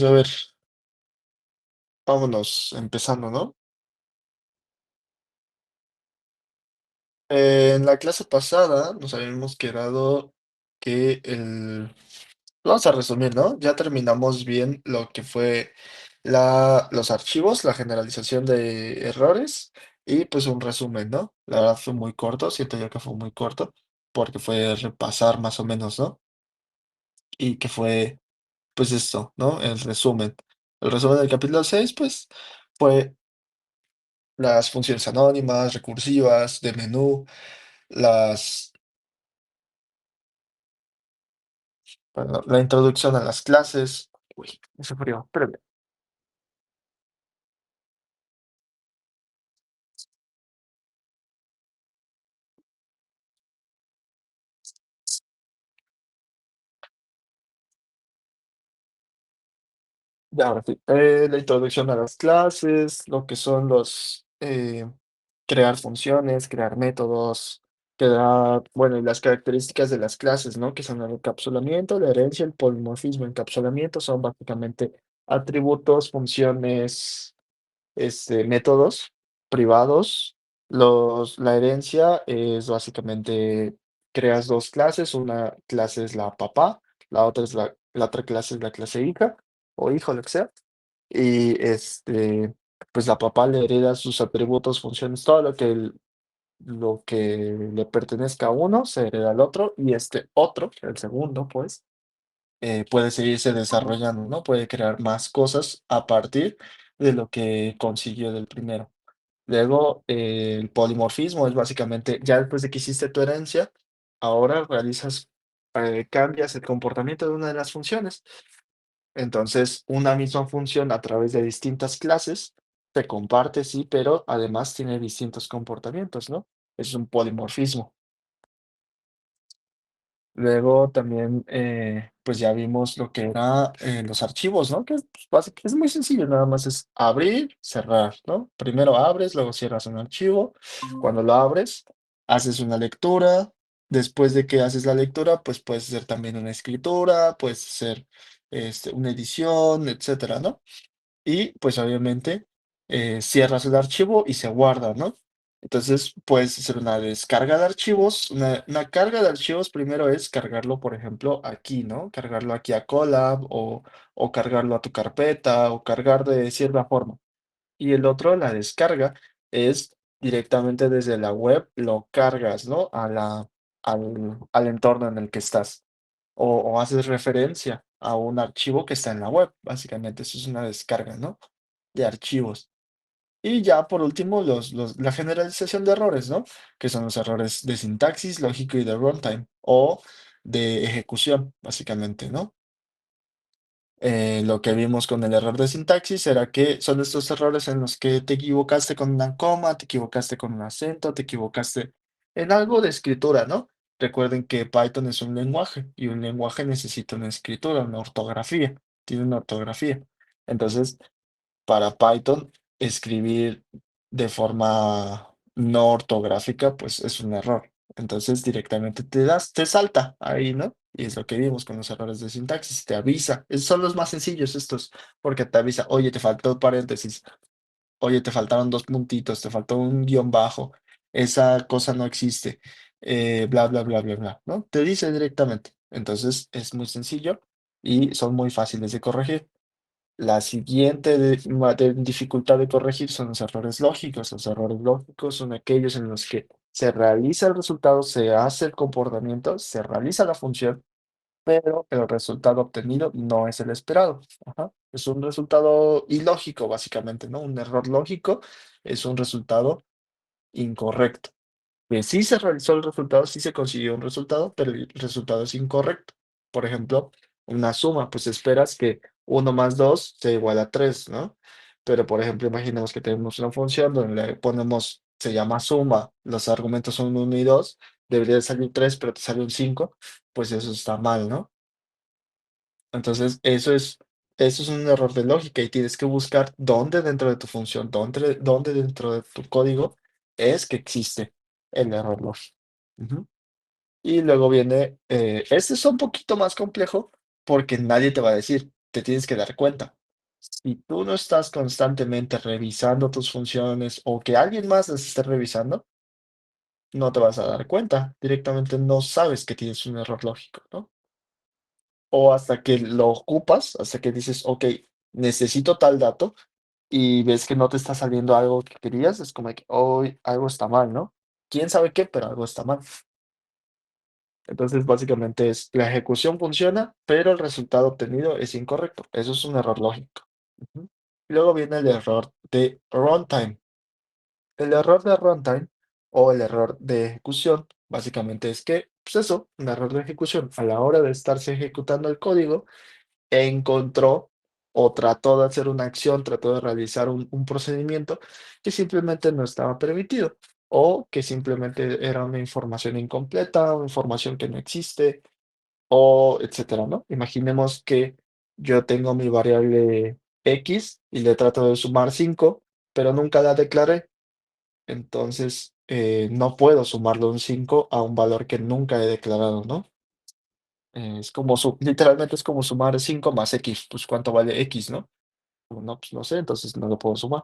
A ver, vámonos empezando, ¿no? En la clase pasada nos habíamos quedado que vamos a resumir, ¿no? Ya terminamos bien lo que fue los archivos, la generalización de errores y pues un resumen, ¿no? La verdad fue muy corto, siento yo que fue muy corto porque fue repasar más o menos, ¿no? Y que fue pues esto, ¿no? El resumen. El resumen del capítulo 6 pues fue las funciones anónimas, recursivas, de menú, las, bueno, la introducción a las clases. Uy, hace frío, espérame. Ya, ahora sí. La introducción a las clases, lo que son crear funciones, crear métodos, crear, bueno, y las características de las clases, ¿no? Que son el encapsulamiento, la herencia, el polimorfismo. Encapsulamiento son básicamente atributos, funciones, métodos privados. La herencia es básicamente creas dos clases, una clase es la papá, la otra clase es la clase hija o hijo, lo que sea. Y pues la papá le hereda sus atributos, funciones, todo lo que le pertenezca a uno se hereda al otro y este otro, el segundo, pues, puede seguirse desarrollando, ¿no? Puede crear más cosas a partir de lo que consiguió del primero. Luego, el polimorfismo es básicamente, ya después de que hiciste tu herencia, ahora cambias el comportamiento de una de las funciones. Entonces, una misma función a través de distintas clases se comparte, sí, pero además tiene distintos comportamientos, ¿no? Es un polimorfismo. Luego también, pues ya vimos lo que era los archivos, ¿no? Que es, pues, es muy sencillo, nada más es abrir, cerrar, ¿no? Primero abres, luego cierras un archivo. Cuando lo abres, haces una lectura. Después de que haces la lectura, pues puedes hacer también una escritura, puedes hacer una edición, etcétera, ¿no? Y pues obviamente cierras el archivo y se guarda, ¿no? Entonces puedes hacer una descarga de archivos. Una carga de archivos primero es cargarlo, por ejemplo, aquí, ¿no? Cargarlo aquí a Colab o cargarlo a tu carpeta o cargar de cierta forma. Y el otro, la descarga, es directamente desde la web, lo cargas, ¿no? Al entorno en el que estás. O haces referencia a un archivo que está en la web. Básicamente, eso es una descarga, ¿no? De archivos. Y ya por último, la generalización de errores, ¿no? Que son los errores de sintaxis, lógico y de runtime, o de ejecución, básicamente, ¿no? Lo que vimos con el error de sintaxis era que son estos errores en los que te equivocaste con una coma, te equivocaste con un acento, te equivocaste en algo de escritura, ¿no? Recuerden que Python es un lenguaje y un lenguaje necesita una escritura, una ortografía, tiene una ortografía. Entonces, para Python, escribir de forma no ortográfica, pues es un error. Entonces directamente te salta ahí, ¿no? Y es lo que vimos con los errores de sintaxis, te avisa. Son los más sencillos estos, porque te avisa, oye, te faltó paréntesis, oye, te faltaron dos puntitos, te faltó un guión bajo, esa cosa no existe, bla, bla, bla, bla, bla, ¿no? Te dice directamente. Entonces es muy sencillo y son muy fáciles de corregir. La siguiente de dificultad de corregir son los errores lógicos. Los errores lógicos son aquellos en los que se realiza el resultado, se hace el comportamiento, se realiza la función, pero el resultado obtenido no es el esperado. Ajá. Es un resultado ilógico, básicamente, ¿no? Un error lógico es un resultado incorrecto. Que sí se realizó el resultado, sí se consiguió un resultado, pero el resultado es incorrecto. Por ejemplo, una suma, pues esperas que uno más 2 sea igual a 3, ¿no? Pero, por ejemplo, imaginemos que tenemos una función donde le ponemos, se llama suma, los argumentos son uno y 2, debería de salir 3, pero te sale un 5, pues eso está mal, ¿no? Entonces, eso es un error de lógica y tienes que buscar dónde dentro de tu función, dónde dentro de tu código es que existe el error lógico. Ujú. Y luego viene, este es un poquito más complejo porque nadie te va a decir. te tienes que dar cuenta. Si tú no estás constantemente revisando tus funciones o que alguien más las esté revisando, no te vas a dar cuenta. Directamente no sabes que tienes un error lógico, ¿no? O hasta que lo ocupas, hasta que dices, ok, necesito tal dato y ves que no te está saliendo algo que querías, es como que hoy algo está mal, ¿no? Quién sabe qué, pero algo está mal. Entonces, básicamente es la ejecución funciona, pero el resultado obtenido es incorrecto. Eso es un error lógico. Ujú. Luego viene el error de runtime. El error de runtime o el error de ejecución, básicamente es que, pues eso, un error de ejecución. A la hora de estarse ejecutando el código, encontró o trató de hacer una acción, trató de realizar un procedimiento que simplemente no estaba permitido o que simplemente era una información incompleta, una información que no existe o etcétera, ¿no? Imaginemos que yo tengo mi variable X y le trato de sumar 5 pero nunca la declaré. Entonces, no puedo sumarle un 5 a un valor que nunca he declarado, ¿no? Es como literalmente es como sumar 5 más X, pues, ¿cuánto vale X, no? No, pues, no sé, entonces no lo puedo sumar.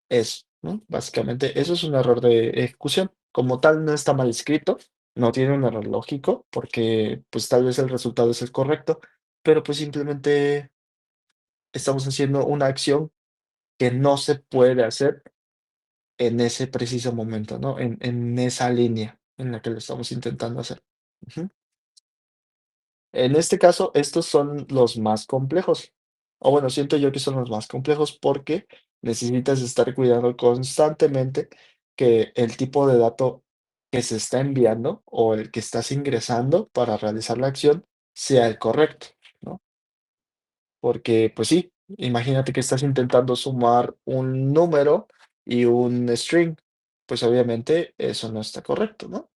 Eso, ¿no? Básicamente, eso es un error de ejecución. Como tal, no está mal escrito, no tiene un error lógico, porque, pues, tal vez el resultado es el correcto, pero, pues, simplemente estamos haciendo una acción que no se puede hacer en ese preciso momento, ¿no? En esa línea en la que lo estamos intentando hacer. Ujú. En este caso, estos son los más complejos. O bueno, siento yo que son los más complejos porque necesitas estar cuidando constantemente que el tipo de dato que se está enviando o el que estás ingresando para realizar la acción sea el correcto, ¿no? Porque, pues sí, imagínate que estás intentando sumar un número y un string, pues obviamente eso no está correcto, ¿no?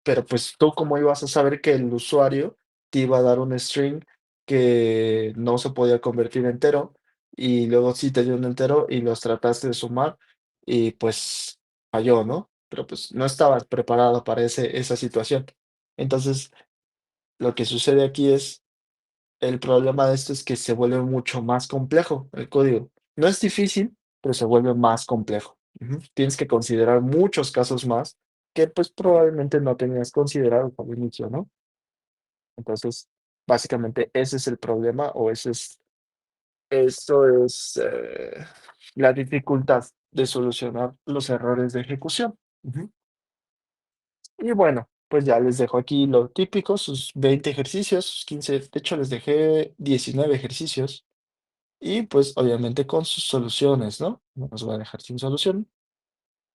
Pero, pues, ¿tú cómo ibas a saber que el usuario te iba a dar un string que no se podía convertir en entero, y luego sí te dio un entero y los trataste de sumar y, pues, falló, ¿no? Pero, pues, no estabas preparado para esa situación. Entonces, lo que sucede aquí es el problema de esto es que se vuelve mucho más complejo el código. No es difícil, pero se vuelve más complejo. Ujú. Tienes que considerar muchos casos más que, pues, probablemente no tenías considerado al inicio, ¿no? Entonces, básicamente ese es el problema o eso es, la dificultad de solucionar los errores de ejecución. Ujú. Y bueno, pues ya les dejo aquí lo típico, sus 20 ejercicios, sus 15, de hecho les dejé 19 ejercicios. Y pues obviamente con sus soluciones, ¿no? No nos va a dejar sin solución.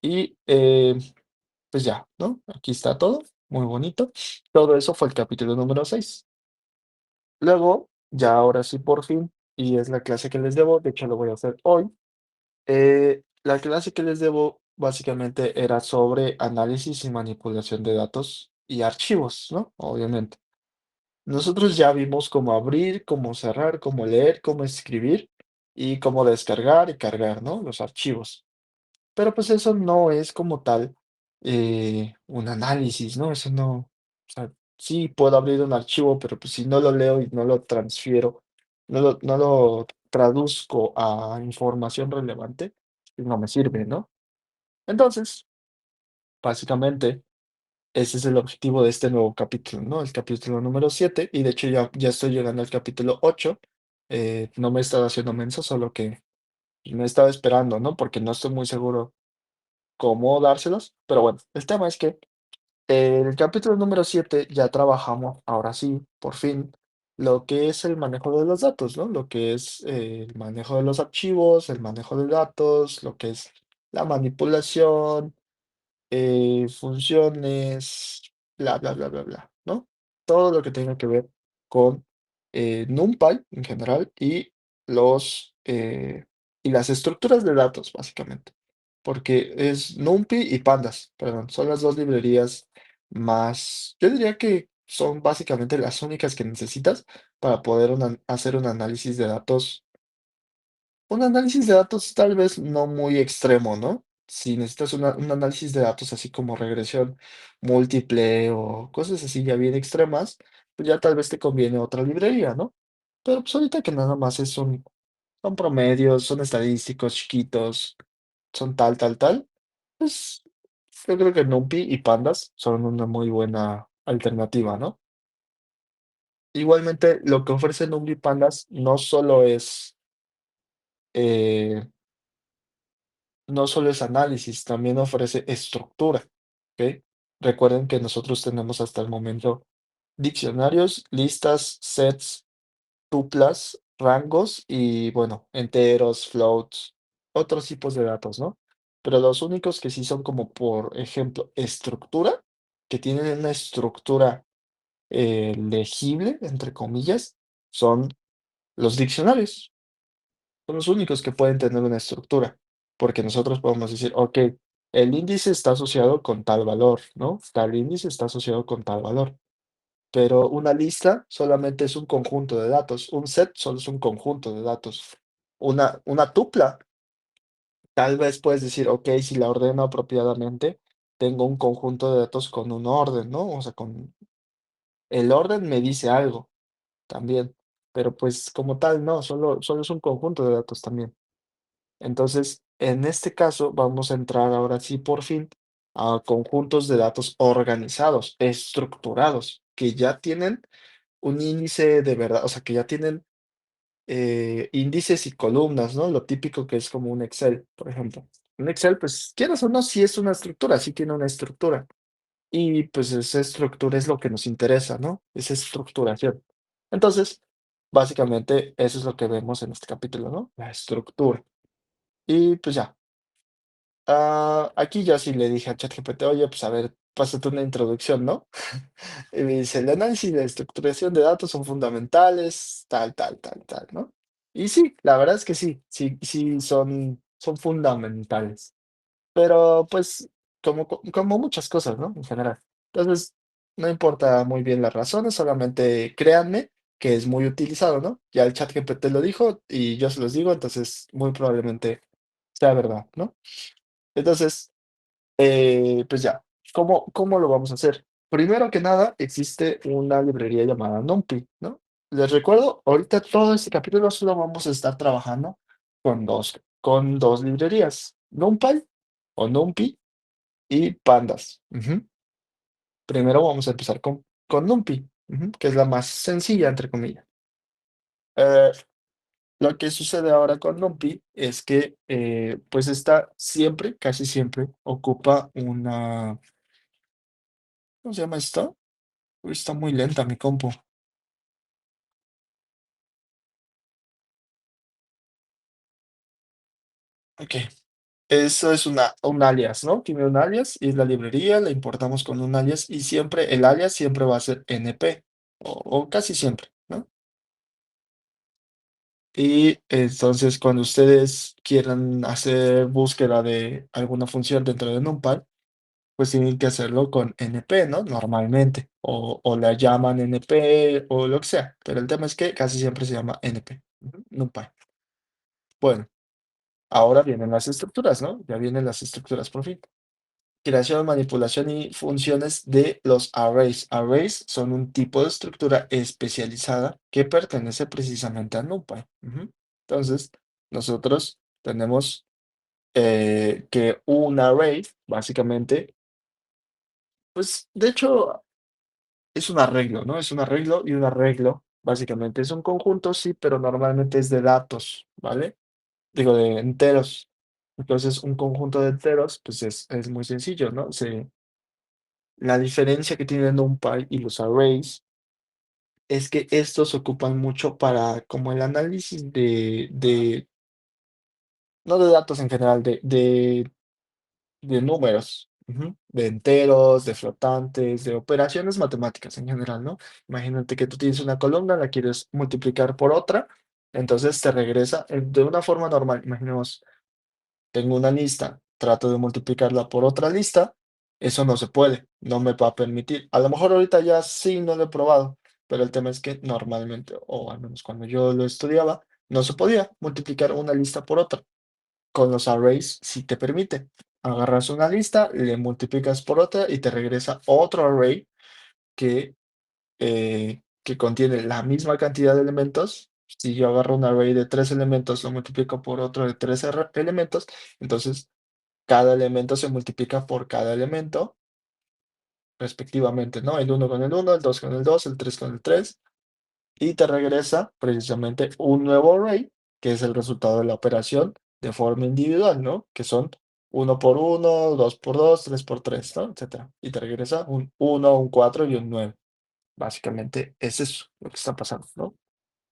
Y pues ya, ¿no? Aquí está todo, muy bonito. Todo eso fue el capítulo número 6. Luego, ya ahora sí por fin, y es la clase que les debo, de hecho lo voy a hacer hoy. La clase que les debo básicamente era sobre análisis y manipulación de datos y archivos, ¿no? Obviamente. Nosotros ya vimos cómo abrir, cómo cerrar, cómo leer, cómo escribir y cómo descargar y cargar, ¿no? Los archivos. Pero pues eso no es como tal un análisis, ¿no? Eso no, o sea, sí puedo abrir un archivo, pero pues si no lo leo y no lo transfiero, no lo traduzco a información relevante, pues no me sirve, ¿no? Entonces, básicamente, ese es el objetivo de este nuevo capítulo, ¿no? El capítulo número 7 y de hecho ya estoy llegando al capítulo 8. No me he estado haciendo menso, solo que me he estado esperando, ¿no? Porque no estoy muy seguro cómo dárselos, pero bueno, el tema es que en el capítulo número 7 ya trabajamos, ahora sí, por fin, lo que es el manejo de los datos, ¿no? Lo que es el manejo de los archivos, el manejo de datos, lo que es la manipulación, funciones, bla, bla, bla, bla, bla, ¿no? Todo lo que tenga que ver con NumPy en general y y las estructuras de datos, básicamente. Porque es NumPy y Pandas, perdón, son las dos librerías más, yo diría que son básicamente las únicas que necesitas para poder hacer un análisis de datos tal vez no muy extremo, ¿no? Si necesitas un análisis de datos así como regresión múltiple o cosas así ya bien extremas, pues ya tal vez te conviene otra librería, ¿no? pero, pues, ahorita que nada más son promedios, son estadísticos chiquitos, son tal, tal, tal, pues, yo creo que NumPy y Pandas son una muy buena alternativa, ¿no? Igualmente, lo que ofrece NumPy y Pandas eh, no solo es análisis, también ofrece estructura, ¿okey? Recuerden que nosotros tenemos hasta el momento diccionarios, listas, sets, tuplas, rangos y, bueno, enteros, floats, otros tipos de datos, ¿no? Pero los únicos que sí son como, por ejemplo, estructura, que tienen una estructura, legible, entre comillas, son los diccionarios. Son los únicos que pueden tener una estructura, porque nosotros podemos decir, okey, el índice está asociado con tal valor, ¿no? Tal índice está asociado con tal valor. Pero una lista solamente es un conjunto de datos, un set solo es un conjunto de datos. Una tupla, tal vez puedes decir, okey, si la ordeno apropiadamente, tengo un conjunto de datos con un orden, ¿no? O sea, con el orden me dice algo también, pero, pues, como tal, no, solo es un conjunto de datos también. Entonces, en este caso, vamos a entrar ahora sí, por fin, a conjuntos de datos organizados, estructurados, que ya tienen un índice de verdad, o sea, que ya tienen, índices y columnas, ¿no? Lo típico que es como un Excel, por ejemplo. Un Excel, pues, quieras o no, sí es una estructura, sí tiene una estructura. Y, pues, esa estructura es lo que nos interesa, ¿no? Esa estructuración. Entonces, básicamente, eso es lo que vemos en este capítulo, ¿no? La estructura. Y, pues, ya. Aquí yo sí le dije a ChatGPT: "Oye, pues, a ver, pásate una introducción, ¿no?". Y me dice: "El análisis y la estructuración de datos son fundamentales, tal, tal, tal, tal", ¿no? Y sí, la verdad es que sí, sí son fundamentales, pero, pues, como muchas cosas, ¿no?, en general. Entonces, no importa muy bien las razones, solamente créanme que es muy utilizado, ¿no? Ya el ChatGPT lo dijo y yo se los digo, entonces, muy probablemente sea verdad, ¿no? Entonces, pues ya, ¿cómo lo vamos a hacer? Primero que nada, existe una librería llamada NumPy, ¿no? Les recuerdo, ahorita todo este capítulo solo vamos a estar trabajando con dos librerías, NumPy o NumPy y Pandas. Primero vamos a empezar con NumPy, que es la más sencilla, entre comillas. Eh, lo que sucede ahora con NumPy es que, pues, esta siempre, casi siempre, ocupa una, ¿cómo se llama esto? Uy, está muy lenta mi compu. Okey. Eso es un alias, ¿no? Tiene un alias y es la librería, la importamos con un alias y siempre el alias siempre va a ser NP o casi siempre, ¿no? Y entonces, cuando ustedes quieran hacer búsqueda de alguna función dentro de NumPy, pues tienen que hacerlo con NP, ¿no? Normalmente, o la llaman NP o lo que sea, pero el tema es que casi siempre se llama NP, NumPy. Bueno. Ahora vienen las estructuras, ¿no? Ya vienen las estructuras por fin. Creación, manipulación y funciones de los arrays. Arrays son un tipo de estructura especializada que pertenece precisamente a NumPy. Entonces, nosotros tenemos que un array, básicamente, pues de hecho es un arreglo, ¿no? Es un arreglo y un arreglo, básicamente es un conjunto, sí, pero normalmente es de datos, ¿vale? Digo, de enteros. Entonces, un conjunto de enteros, pues es muy sencillo, ¿no? La diferencia que tienen NumPy y los arrays es que estos se ocupan mucho para como el análisis no de datos en general, de números, de enteros, de flotantes, de operaciones matemáticas en general, ¿no? Imagínate que tú tienes una columna, la quieres multiplicar por otra, entonces te regresa de una forma normal. Imaginemos, tengo una lista, trato de multiplicarla por otra lista, eso no se puede, no me va a permitir. A lo mejor ahorita ya sí, no lo he probado, pero el tema es que normalmente, o al menos cuando yo lo estudiaba, no se podía multiplicar una lista por otra. Con los arrays sí te permite. Agarras una lista, le multiplicas por otra y te regresa otro array que contiene la misma cantidad de elementos, Si yo agarro un array de 3 elementos, lo multiplico por otro de 3 elementos, entonces cada elemento se multiplica por cada elemento respectivamente, ¿no? El uno con el uno, el 2 con el 2, el 3 con el 3, y te regresa precisamente un nuevo array, que es el resultado de la operación de forma individual, ¿no? Que son uno por uno, 2 por 2, 3 por 3, ¿no? Etcétera. Y te regresa un uno, un 4 y un 9. Básicamente es eso lo que está pasando, ¿no?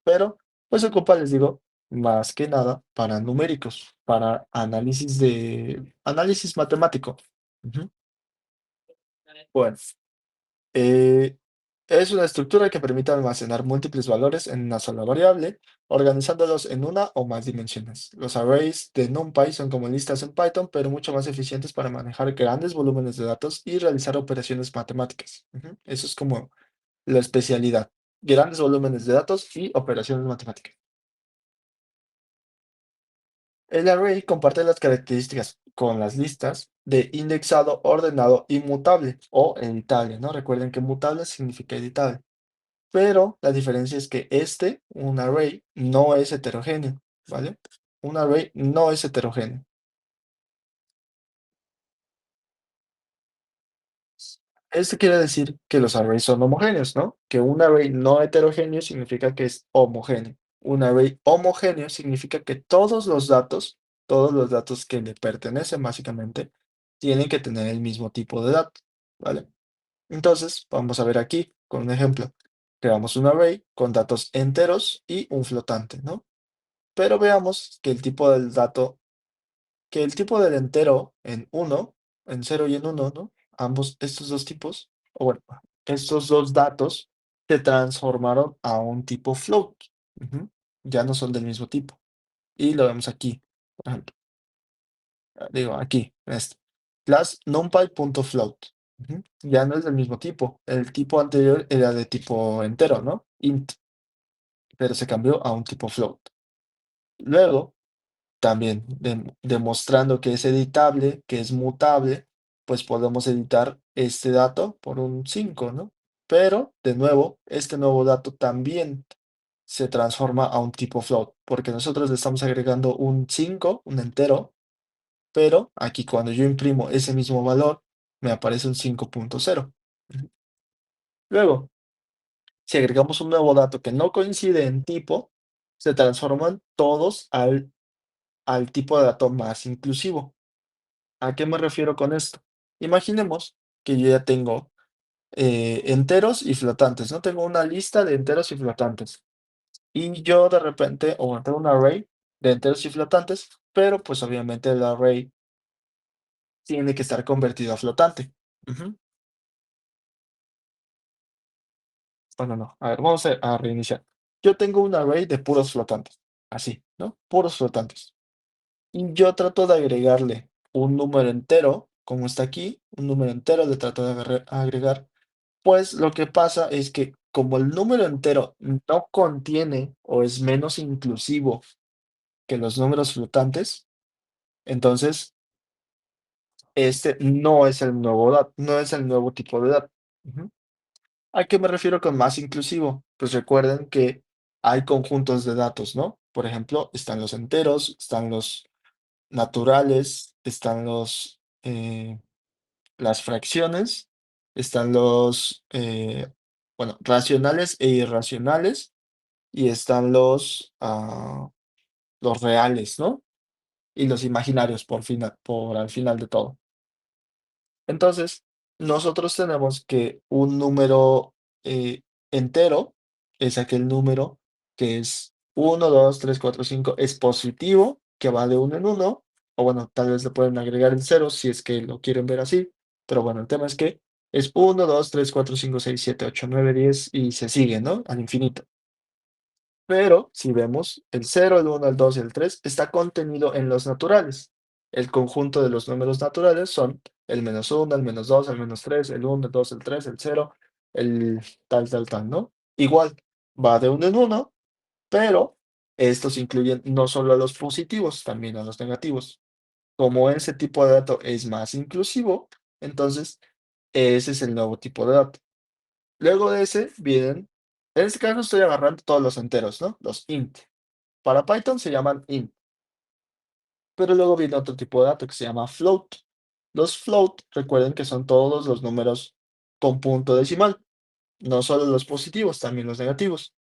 Pero, pues se ocupa, les digo, más que nada para numéricos, para análisis matemático. Ujú. Bueno, Eh, es una estructura que permite almacenar múltiples valores en una sola variable, organizándolos en una o más dimensiones. Los arrays de NumPy son como listas en Python, pero mucho más eficientes para manejar grandes volúmenes de datos y realizar operaciones matemáticas. Ujú. Eso es como la especialidad. Grandes volúmenes de datos y operaciones matemáticas. El array comparte las características con las listas de indexado, ordenado, inmutable o editable, ¿no? Recuerden que mutable significa editable. Pero la diferencia es que un array, no es heterogéneo, ¿vale? Un array no es heterogéneo. Esto quiere decir que los arrays son homogéneos, ¿no? Que un array no heterogéneo significa que es homogéneo. Un array homogéneo significa que todos los datos que le pertenecen básicamente, tienen que tener el mismo tipo de dato, ¿vale? Entonces, vamos a ver aquí con un ejemplo. Creamos un array con datos enteros y un flotante, ¿no? Pero veamos que el tipo del entero en uno, en cero y en uno, ¿no? Ambos, estos dos tipos, o bueno, estos dos datos se transformaron a un tipo float. Ujú. Ya no son del mismo tipo. Y lo vemos aquí, por ejemplo. Digo, aquí, en este. Class numpy.float. Ujú. Ya no es del mismo tipo. El tipo anterior era de tipo entero, ¿no? Int, pero se cambió a un tipo float. Luego, también demostrando que es editable, que es mutable, pues podemos editar este dato por un 5, ¿no? Pero, de nuevo, este nuevo dato también se transforma a un tipo float, porque nosotros le estamos agregando un 5, un entero, pero aquí cuando yo imprimo ese mismo valor, me aparece un 5.0. Ujú. Luego, si agregamos un nuevo dato que no coincide en tipo, se transforman todos al tipo de dato más inclusivo. ¿A qué me refiero con esto? Imaginemos que yo ya tengo enteros y flotantes, ¿no? Tengo una lista de enteros y flotantes. Y yo de repente, o tengo un array de enteros y flotantes, pero pues obviamente el array tiene que estar convertido a flotante. Ujú. Bueno, no. A ver, vamos a reiniciar. Yo tengo un array de puros flotantes, así, ¿no? Puros flotantes. Y yo trato de agregarle un número entero, como está aquí, un número entero le trato de agregar. Pues lo que pasa es que como el número entero no contiene o es menos inclusivo que los números flotantes, entonces este no es el nuevo no es el nuevo tipo de dato. Ujú. ¿A qué me refiero con más inclusivo? Pues recuerden que hay conjuntos de datos, ¿no? Por ejemplo, están los enteros, están los naturales, están las fracciones, están bueno, racionales e irracionales, y están los reales, ¿no? Y los imaginarios por al final de todo. Entonces, nosotros tenemos que un número entero es aquel número que es 1, 2, 3, 4, 5, es positivo, que va de uno en uno, o bueno, tal vez le pueden agregar el cero si es que lo quieren ver así, pero bueno, el tema es que es 1, 2, 3, 4, 5, 6, 7, 8, 9, 10 y se sigue, ¿no? Al infinito. Pero si vemos, el cero, el uno, el 2 y el 3 está contenido en los naturales. El conjunto de los números naturales son el -1, el -2, el -3, el uno, el 2, el 3, el cero, el tal, ¿no? Igual, va de uno en uno, pero estos incluyen no solo a los positivos, también a los negativos. Como ese tipo de dato es más inclusivo, entonces ese es el nuevo tipo de dato. Luego de ese vienen En este caso estoy agarrando todos los enteros, ¿no? Los int. Para Python se llaman int, pero luego viene otro tipo de dato que se llama float. Los float, recuerden que son todos los números con punto decimal, no solo los positivos, también los negativos.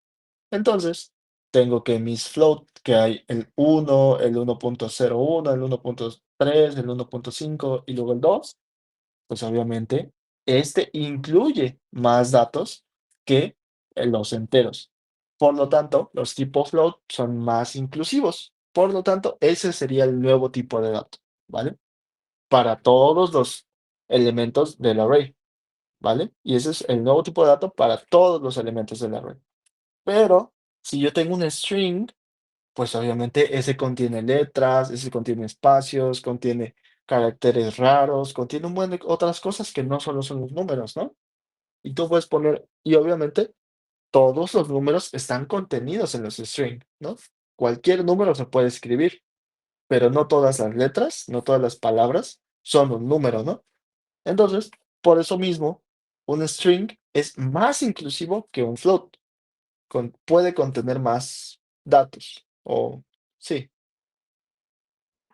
Entonces, tengo que mis float, que hay el 1, el 1.01, el 1.3, el 1.5 y luego el 2, pues obviamente este incluye más datos que los enteros. Por lo tanto, los tipos float son más inclusivos. Por lo tanto, ese sería el nuevo tipo de dato, ¿vale? Para todos los elementos del array, ¿vale? Y ese es el nuevo tipo de dato para todos los elementos del array. Pero si yo tengo un string, pues obviamente ese contiene letras, ese contiene espacios, contiene caracteres raros, contiene un buen de otras cosas que no solo son los números, ¿no? Y tú puedes poner, y obviamente todos los números están contenidos en los string, ¿no? Cualquier número se puede escribir, pero no todas las letras, no todas las palabras son un número, ¿no? Entonces, por eso mismo, un string es más inclusivo que un float, puede contener más datos, o sí.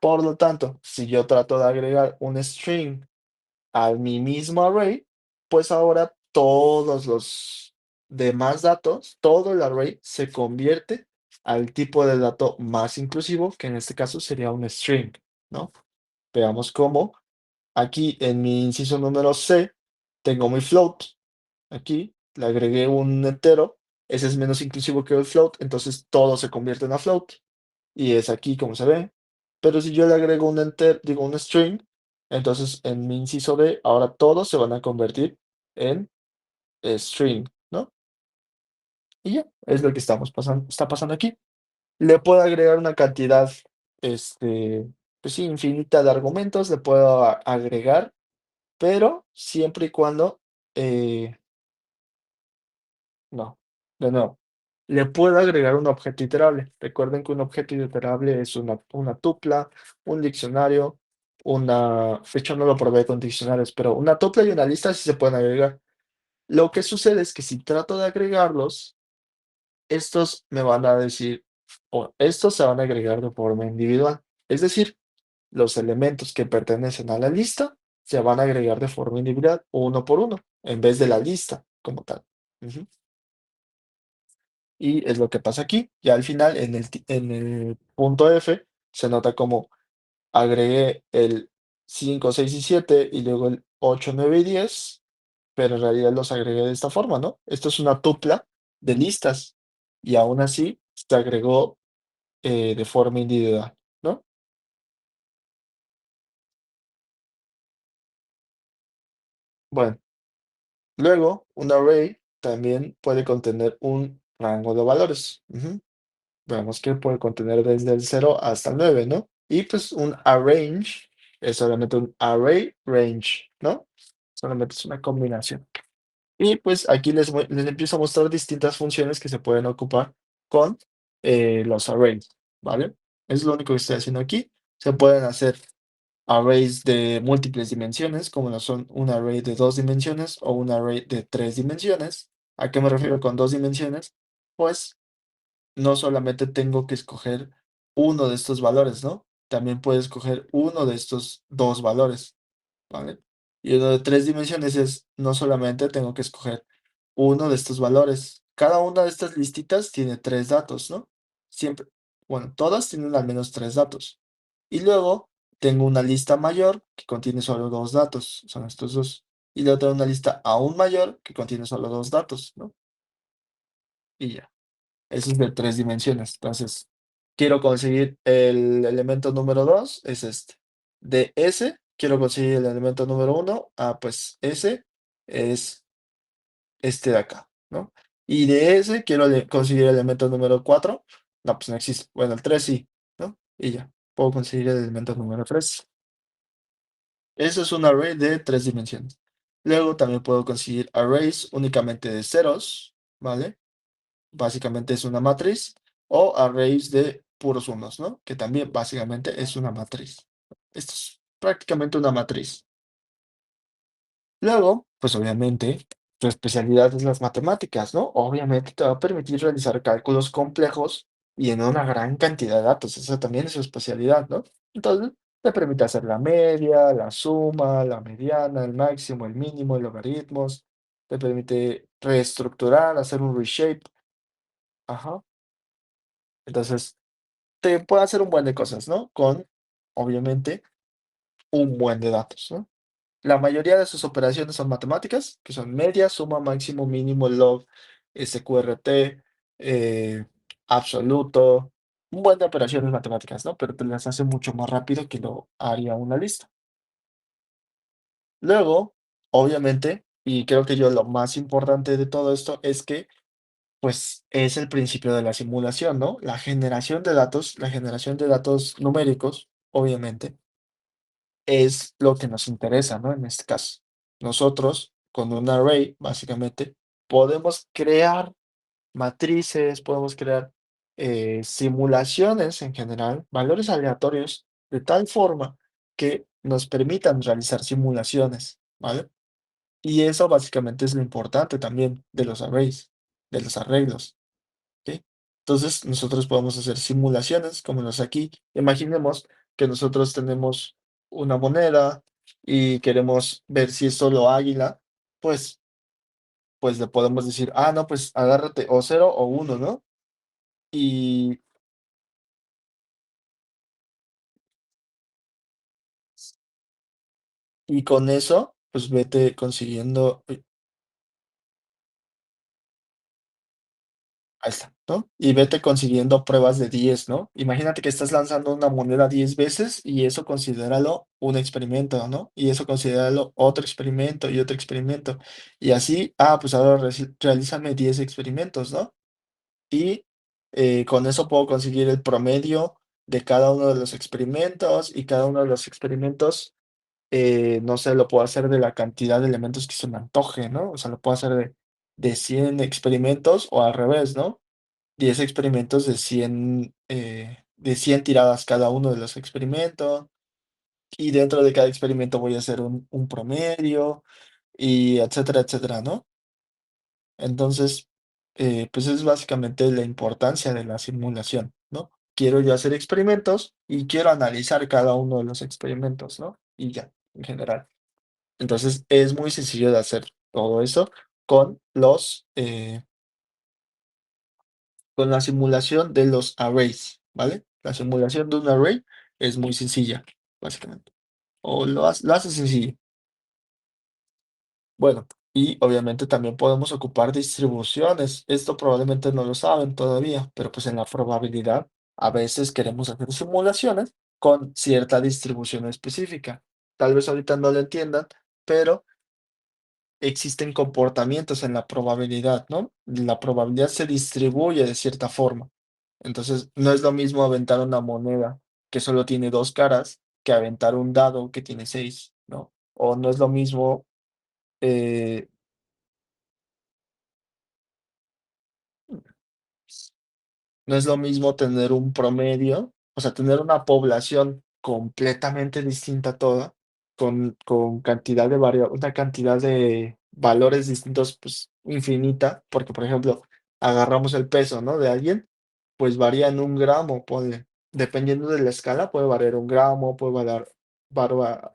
Por lo tanto, si yo trato de agregar un string a mi mismo array, pues ahora todos los demás datos, todo el array se convierte al tipo de dato más inclusivo, que en este caso sería un string, ¿no? Veamos cómo. Aquí en mi inciso número C tengo mi float. Aquí le agregué un entero. Ese es menos inclusivo que el float, entonces todo se convierte en una float. Y es aquí como se ve. Pero si yo le agrego un digo un string, entonces en mi inciso D, ahora todos se van a convertir en string, ¿no? Y ya, es lo que está pasando aquí. Le puedo agregar una cantidad, pues sí, infinita de argumentos, le puedo agregar, pero siempre y cuando, no, de nuevo, le puedo agregar un objeto iterable. Recuerden que un objeto iterable es una tupla, un diccionario, de hecho no lo probé con diccionarios, pero una tupla y una lista sí se pueden agregar. Lo que sucede es que si trato de agregarlos, estos me van a decir, o estos se van a agregar de forma individual. Es decir, los elementos que pertenecen a la lista se van a agregar de forma individual, uno por uno, en vez de la lista como tal. Ujú. Y es lo que pasa aquí. Ya al final, en el punto F, se nota como agregué el 5, 6 y 7 y luego el 8, 9 y 10, pero en realidad los agregué de esta forma, ¿no? Esto es una tupla de listas y aún así se agregó de forma individual, ¿no? Bueno, luego un array también puede contener un rango de valores. Ujú. Veamos que puede contener desde el 0 hasta el 9, ¿no? Y pues un arrange es solamente un array range, ¿no? Solamente es una combinación. Y pues aquí les empiezo a mostrar distintas funciones que se pueden ocupar con los arrays, ¿vale? Es lo único que estoy haciendo aquí. Se pueden hacer arrays de múltiples dimensiones, como lo son un array de 2 dimensiones o un array de 3 dimensiones. ¿A qué me refiero con 2 dimensiones? Pues no solamente tengo que escoger uno de estos valores, ¿no? También puedo escoger uno de estos dos valores, ¿vale? Y uno de 3 dimensiones es, no solamente tengo que escoger uno de estos valores. Cada una de estas listitas tiene tres datos, ¿no? Siempre, bueno, todas tienen al menos tres datos. Y luego tengo una lista mayor que contiene solo dos datos, son estos dos. Y luego tengo una lista aún mayor que contiene solo dos datos, ¿no? Y ya. Eso es de 3 dimensiones. Entonces, quiero conseguir el elemento número 2 es este. De S, quiero conseguir el elemento número uno. Pues S es este de acá, ¿no? Y de S quiero conseguir el elemento número 4. No, pues no existe. Bueno, el 3 sí, ¿no? Y ya, puedo conseguir el elemento número 3. Eso es un array de 3 dimensiones. Luego también puedo conseguir arrays únicamente de ceros, ¿vale? Básicamente es una matriz, o arrays de puros unos, ¿no? Que también básicamente es una matriz. Esto es prácticamente una matriz. Luego, pues obviamente, tu especialidad es las matemáticas, ¿no? Obviamente te va a permitir realizar cálculos complejos y en una gran cantidad de datos, esa también es su especialidad, ¿no? Entonces, te permite hacer la media, la suma, la mediana, el máximo, el mínimo, logaritmos, te permite reestructurar, hacer un reshape, ajá. Entonces, te puede hacer un buen de cosas, ¿no? Con, obviamente, un buen de datos, ¿no? La mayoría de sus operaciones son matemáticas, que son media, suma, máximo, mínimo, log, SQRT, eh, absoluto, un buen de operaciones matemáticas, ¿no? Pero te las hace mucho más rápido que lo haría una lista. Luego, obviamente, y creo que yo lo más importante de todo esto es que, pues, es el principio de la simulación, ¿no? La generación de datos numéricos, obviamente, es lo que nos interesa, ¿no? En este caso, nosotros con un array, básicamente, podemos crear matrices, podemos crear simulaciones en general, valores aleatorios, de tal forma que nos permitan realizar simulaciones, ¿vale? Y eso básicamente es lo importante también de los arrays, de los arreglos. ¿Ok? Entonces, nosotros podemos hacer simulaciones como los aquí. Imaginemos que nosotros tenemos una moneda y queremos ver si es solo águila, pues, pues le podemos decir, ah, no, pues agárrate o cero o uno, ¿no? Y, y con eso, pues vete consiguiendo. Ahí está, ¿no? Y vete consiguiendo pruebas de 10, ¿no? Imagínate que estás lanzando una moneda 10 veces y eso considéralo un experimento, ¿no? Y eso considéralo otro experimento y otro experimento. Y así, ah, pues ahora realízame 10 experimentos, ¿no? Y con eso puedo conseguir el promedio de cada uno de los experimentos y cada uno de los experimentos, no sé, lo puedo hacer de la cantidad de elementos que se me antoje, ¿no? O sea, lo puedo hacer de 100 experimentos o al revés, ¿no? 10 experimentos de 100 tiradas cada uno de los experimentos, y dentro de cada experimento voy a hacer un promedio, y etcétera, etcétera, ¿no? Entonces, pues es básicamente la importancia de la simulación, ¿no? Quiero yo hacer experimentos y quiero analizar cada uno de los experimentos, ¿no? Y ya, en general. Entonces, es muy sencillo de hacer todo eso con con la simulación de los arrays, ¿vale? La simulación de un array es muy sencilla, básicamente. O lo hace sencillo. Bueno, y obviamente también podemos ocupar distribuciones. Esto probablemente no lo saben todavía, pero pues en la probabilidad a veces queremos hacer simulaciones con cierta distribución específica. Tal vez ahorita no lo entiendan, pero existen comportamientos en la probabilidad, ¿no? La probabilidad se distribuye de cierta forma. Entonces, no es lo mismo aventar una moneda que solo tiene dos caras que aventar un dado que tiene seis, ¿no? O no es lo mismo, eh, no es lo mismo tener un promedio, o sea, tener una población completamente distinta a toda, con cantidad de una cantidad de valores distintos, pues, infinita, porque, por ejemplo, agarramos el peso, ¿no?, de alguien, pues, varía en un gramo, ponle. Dependiendo de la escala, puede variar un gramo, varua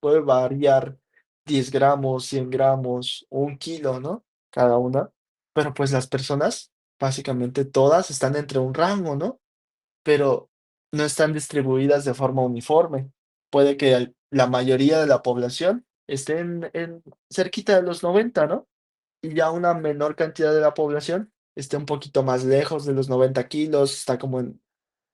puede variar 10 gramos, 100 gramos, un kilo, ¿no?, cada una. Pero, pues, las personas básicamente todas están entre un rango, ¿no? Pero no están distribuidas de forma uniforme. Puede que la mayoría de la población esté en cerquita de los 90, ¿no? Y ya una menor cantidad de la población esté un poquito más lejos de los 90 kilos, está como en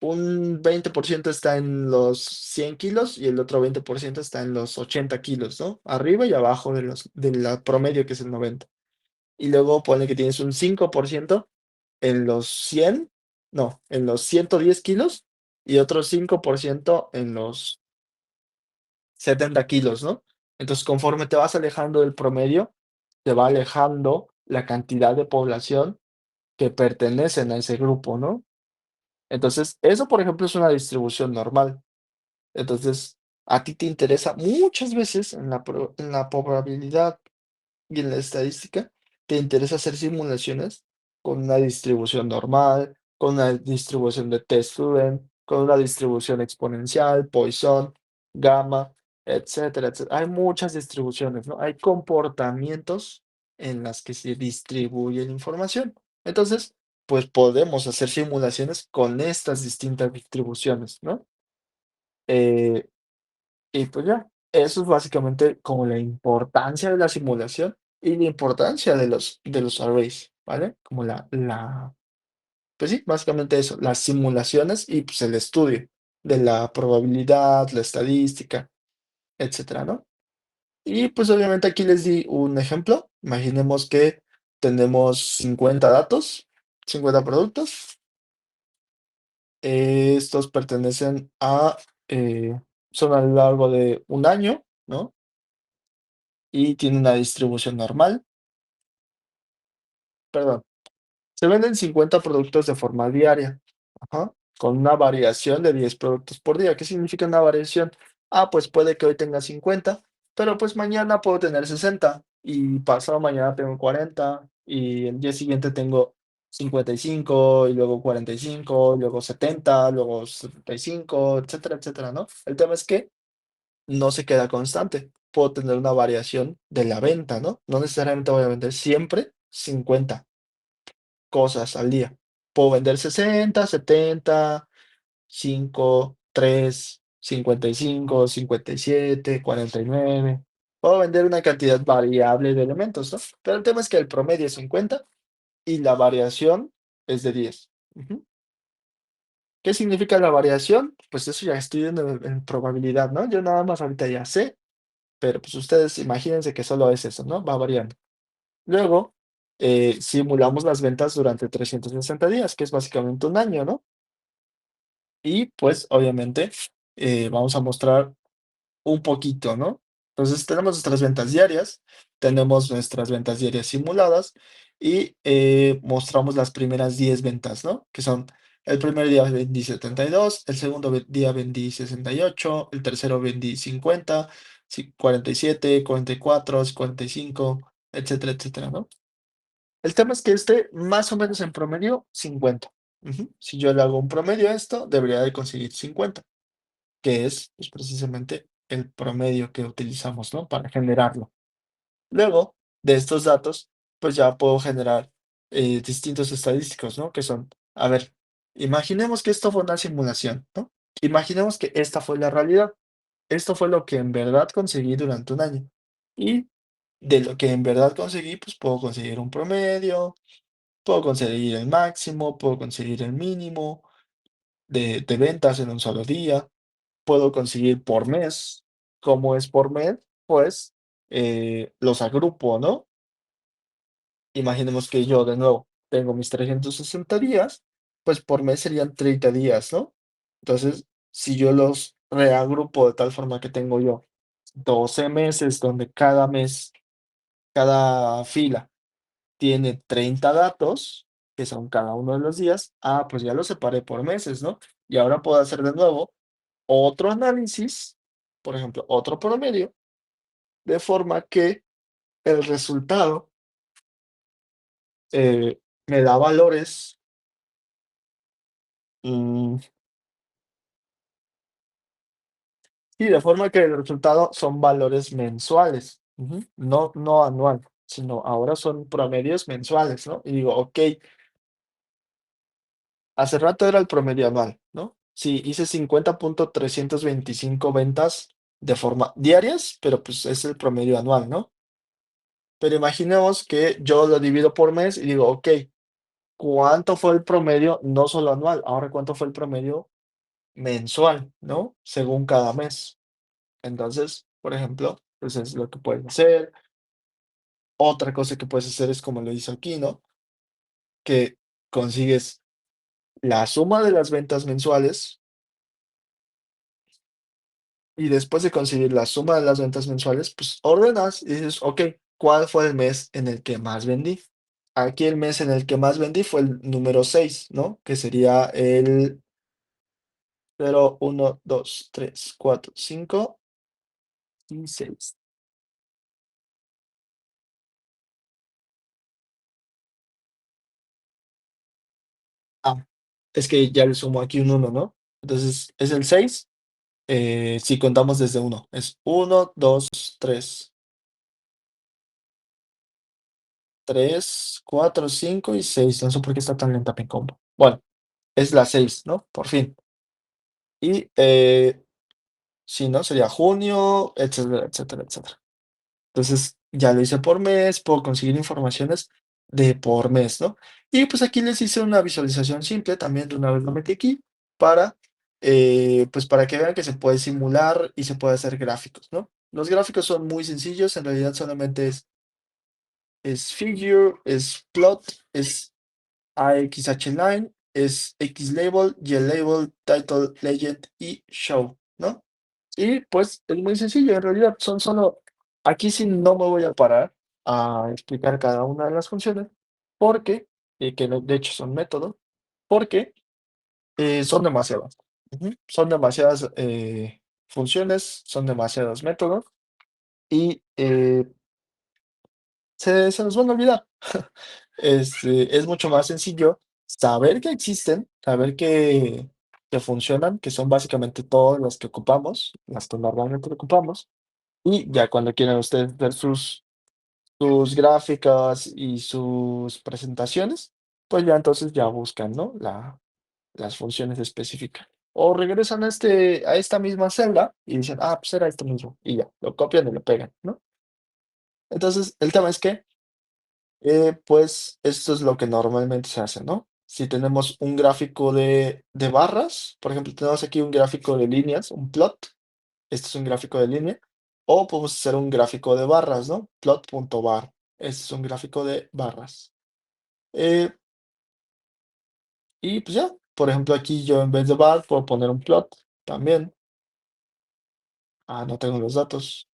un 20% está en los 100 kilos y el otro 20% está en los 80 kilos, ¿no? Arriba y abajo de la promedio, que es el 90. Y luego ponle que tienes un 5% en los 100, no, en los 110 kilos y otro 5% en los 70 kilos, ¿no? Entonces, conforme te vas alejando del promedio, te va alejando la cantidad de población que pertenecen a ese grupo, ¿no? Entonces, eso, por ejemplo, es una distribución normal. Entonces, a ti te interesa muchas veces en la probabilidad y en la estadística te interesa hacer simulaciones con una distribución normal, con una distribución de test-student, con una distribución exponencial, Poisson, gamma, etcétera, etcétera. Hay muchas distribuciones, ¿no? Hay comportamientos en las que se distribuye la información. Entonces, pues podemos hacer simulaciones con estas distintas distribuciones, ¿no? Eh, y pues ya, eso es básicamente como la importancia de la simulación y la importancia de los arrays, ¿vale? Como pues sí, básicamente eso, las simulaciones y pues el estudio de la probabilidad, la estadística, etcétera, ¿no? Y pues obviamente aquí les di un ejemplo. Imaginemos que tenemos 50 datos, 50 productos. Estos pertenecen son a lo largo de un año, ¿no? Y tiene una distribución normal, perdón, se venden 50 productos de forma diaria, ajá, con una variación de 10 productos por día. ¿Qué significa una variación? Ah, pues puede que hoy tenga 50, pero pues mañana puedo tener 60 y pasado mañana tengo 40 y el día siguiente tengo 55 y luego 45, luego 70, luego 75, etcétera, etcétera, ¿no? El tema es que no se queda constante. Puedo tener una variación de la venta, ¿no? No necesariamente voy a vender siempre 50 cosas al día. Puedo vender 60, 70, 5, 3, 55, 57, 49. Puedo vender una cantidad variable de elementos, ¿no? Pero el tema es que el promedio es 50 y la variación es de 10. Ujú. ¿Qué significa la variación? Pues eso ya estoy en probabilidad, ¿no? Yo nada más ahorita ya sé, pero pues ustedes imagínense que solo es eso, ¿no? Va variando. Luego, simulamos las ventas durante 360 días, que es básicamente un año, ¿no? Y pues, obviamente, vamos a mostrar un poquito, ¿no? Entonces, tenemos nuestras ventas diarias, tenemos nuestras ventas diarias simuladas y mostramos las primeras 10 ventas, ¿no? Que son, el primer día vendí 72, el segundo día vendí 68, el tercero vendí 50, 47, 44, 45, etcétera, etcétera, ¿no? El tema es que más o menos en promedio, 50. Ujú. Si yo le hago un promedio a esto, debería de conseguir 50, que es pues, precisamente el promedio que utilizamos, ¿no? Para generarlo. Luego, de estos datos, pues ya puedo generar distintos estadísticos, ¿no? Que son, a ver, imaginemos que esto fue una simulación, ¿no? Imaginemos que esta fue la realidad. Esto fue lo que en verdad conseguí durante un año. Y de lo que en verdad conseguí, pues puedo conseguir un promedio, puedo conseguir el máximo, puedo conseguir el mínimo de ventas en un solo día, puedo conseguir por mes. ¿Cómo es por mes? Pues los agrupo, ¿no? Imaginemos que yo de nuevo tengo mis 360 días, pues por mes serían 30 días, ¿no? Entonces, si yo los reagrupo de tal forma que tengo yo 12 meses donde cada mes, cada fila tiene 30 datos, que son cada uno de los días, pues ya lo separé por meses, ¿no? Y ahora puedo hacer de nuevo otro análisis, por ejemplo, otro promedio, de forma que el resultado me da valores, mm, y de forma que el resultado son valores mensuales, ujú, no anual, sino ahora son promedios mensuales, ¿no? Y digo, ok, hace rato era el promedio anual, ¿no? Sí, hice 50.325 ventas de forma diarias, pero pues es el promedio anual, ¿no? Pero imaginemos que yo lo divido por mes y digo, ok, ¿cuánto fue el promedio? No solo anual, ahora cuánto fue el promedio mensual, ¿no? Según cada mes. Entonces, por ejemplo, pues es lo que puedes hacer. Otra cosa que puedes hacer es como lo hice aquí, ¿no? Que consigues la suma de las ventas mensuales. Y después de conseguir la suma de las ventas mensuales, pues ordenas y dices, ok, ¿cuál fue el mes en el que más vendí? Aquí el mes en el que más vendí fue el número 6, ¿no? Que sería el 0, 1, 2, 3, 4, 5 y 6. Ah, es que ya le sumo aquí un uno, ¿no? Entonces es el 6 si contamos desde uno. Es uno, 2, 3, 3, 4, 5 y 6. No sé por qué está tan lenta mi combo. Bueno, es la 6, ¿no? Por fin. Y si no, sería junio, etcétera, etcétera, etcétera. Entonces, ya lo hice por mes, puedo conseguir informaciones de por mes, ¿no? Y pues aquí les hice una visualización simple, también de una vez lo metí aquí, para, pues para que vean que se puede simular y se puede hacer gráficos, ¿no? Los gráficos son muy sencillos, en realidad solamente es figure, es plot, es AXH line, es X label, Y label, title, legend y show, ¿no? Y pues es muy sencillo, en realidad son solo, aquí sí no me voy a parar a explicar cada una de las funciones, porque, que de hecho son métodos, porque son demasiadas. Ujú. Son demasiadas funciones, son demasiados métodos y se nos van a olvidar. Es mucho más sencillo saber que existen, saber que funcionan, que son básicamente todas las que ocupamos, las que normalmente ocupamos. Y ya cuando quieran ustedes ver sus gráficas y sus presentaciones, pues ya entonces ya buscan, ¿no? Las funciones específicas. O regresan a esta misma celda y dicen, ah, pues era esto mismo. Y ya, lo copian y lo pegan, ¿no? Entonces, el tema es que, pues, esto es lo que normalmente se hace, ¿no? Si tenemos un gráfico de barras, por ejemplo, tenemos aquí un gráfico de líneas, un plot. Este es un gráfico de línea. O podemos hacer un gráfico de barras, ¿no? Plot.bar. Este es un gráfico de barras. Eh, y pues ya, por ejemplo, aquí yo en vez de bar puedo poner un plot también. Ah, no tengo los datos.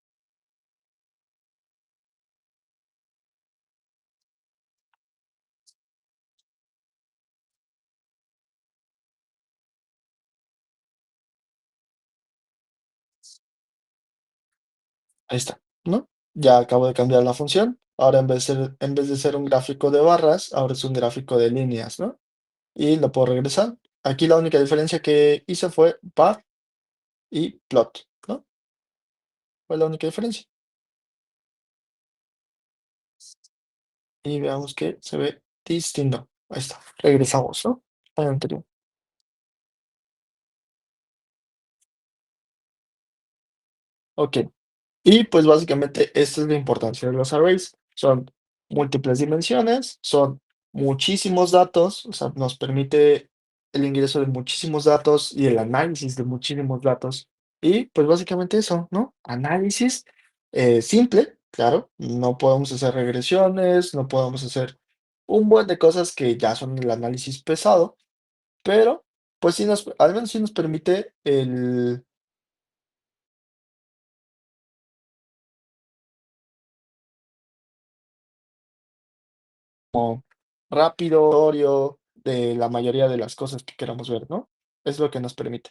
Ahí está, ¿no? Ya acabo de cambiar la función. Ahora en vez de ser un gráfico de barras, ahora es un gráfico de líneas, ¿no? Y lo puedo regresar. Aquí la única diferencia que hice fue bar y plot, ¿no? Fue la única diferencia. Y veamos que se ve distinto. Ahí está. Regresamos, ¿no? Al anterior. Ok. Y pues básicamente esta es la importancia de los arrays. Son múltiples dimensiones, son muchísimos datos, o sea, nos permite el ingreso de muchísimos datos y el análisis de muchísimos datos. Y pues básicamente eso, ¿no? Análisis simple, claro. No podemos hacer regresiones, no podemos hacer un buen de cosas que ya son el análisis pesado, pero pues sí al menos sí nos permite el como rápido de la mayoría de las cosas que queramos ver, ¿no? Es lo que nos permite.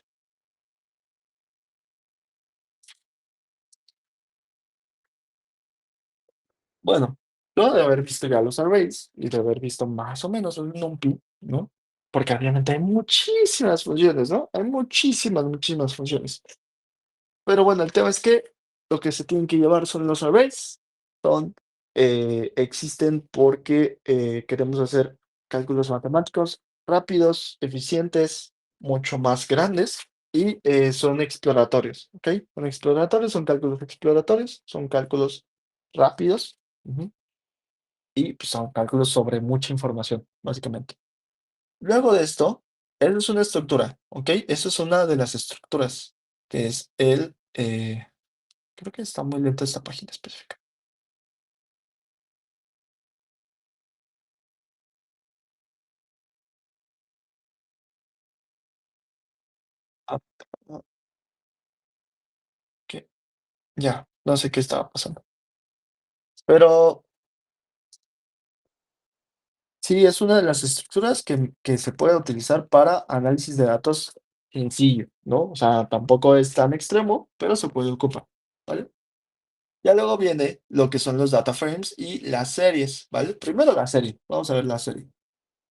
Bueno, yo de haber visto ya los arrays y de haber visto más o menos un NumPy, ¿no? Porque obviamente hay muchísimas funciones, ¿no? Hay muchísimas, muchísimas funciones. Pero bueno, el tema es que lo que se tienen que llevar son los arrays. Son, existen porque queremos hacer cálculos matemáticos rápidos, eficientes, mucho más grandes y son exploratorios, ¿ok? Son exploratorios, son cálculos exploratorios, son cálculos rápidos, ujú, y pues, son cálculos sobre mucha información, básicamente. Luego de esto, eso es una estructura, ¿ok? Eso es una de las estructuras, que es creo que está muy lenta esta página específica. Ah, ah, que ya, no sé qué estaba pasando. Pero sí, es una de las estructuras que se puede utilizar para análisis de datos sencillo, ¿no? O sea, tampoco es tan extremo, pero se puede ocupar, ¿vale? Ya luego viene lo que son los data frames y las series, ¿vale? Primero la serie, vamos a ver la serie.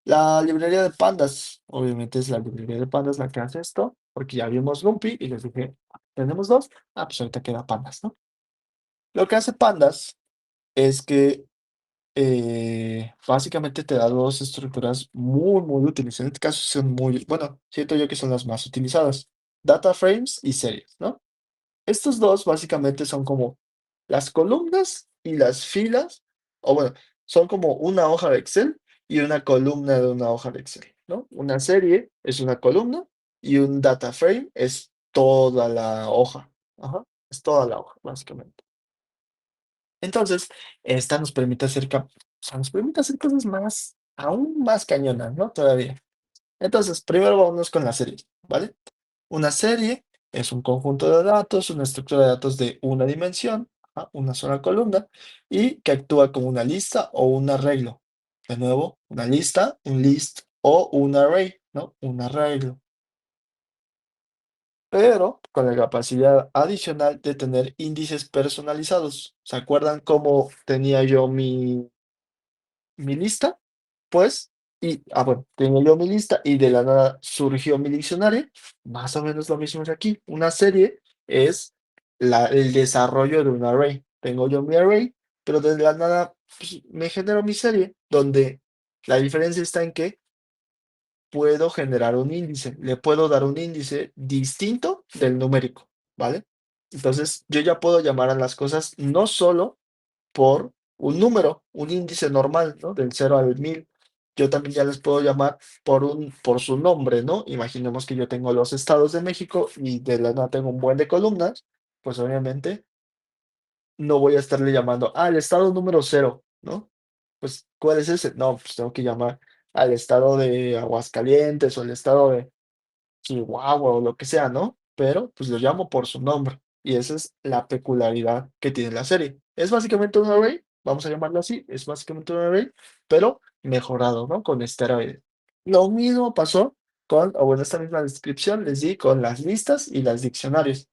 La librería de pandas, obviamente es la librería de pandas la que hace esto, porque ya vimos Lumpy y les dije, tenemos dos, pues ahorita queda pandas, ¿no? Lo que hace pandas es que básicamente te da dos estructuras muy, muy útiles. En este caso son muy, bueno, siento yo que son las más utilizadas. Data frames y series, ¿no? Estos dos básicamente son como las columnas y las filas, o bueno, son como una hoja de Excel y una columna de una hoja de Excel, ¿no? Una serie es una columna y un data frame es toda la hoja. Ajá, es toda la hoja, básicamente. Entonces, esta nos permite hacer, o sea, nos permite hacer cosas más, aún más cañonas, ¿no? Todavía. Entonces, primero vámonos con la serie, ¿vale? Una serie es un conjunto de datos, una estructura de datos de una dimensión, ajá, una sola columna, y que actúa como una lista o un arreglo. De nuevo, una lista, un list o un array, ¿no? Un arreglo. Pero con la capacidad adicional de tener índices personalizados. ¿Se acuerdan cómo tenía yo mi lista? Pues, bueno, tengo yo mi lista y de la nada surgió mi diccionario. Más o menos lo mismo es aquí. Una serie es el desarrollo de un array. Tengo yo mi array, pero de la nada pues, me genero mi serie, donde la diferencia está en que puedo generar un índice. Le puedo dar un índice distinto del numérico, ¿vale? Entonces, yo ya puedo llamar a las cosas no solo por un número, un índice normal, ¿no? Del 0 al 1000. Yo también ya les puedo llamar por su nombre, ¿no? Imaginemos que yo tengo los estados de México y de la nada tengo un buen de columnas, pues obviamente no voy a estarle llamando al estado número 0, ¿no? Pues, ¿cuál es ese? No, pues tengo que llamar al estado de Aguascalientes o el estado de Chihuahua o lo que sea, ¿no? Pero pues lo llamo por su nombre y esa es la peculiaridad que tiene la serie. Es básicamente un array, vamos a llamarlo así, es básicamente un array, pero mejorado, ¿no? Con esteroides. Lo mismo pasó o bueno, esta misma descripción les di con las listas y las diccionarios.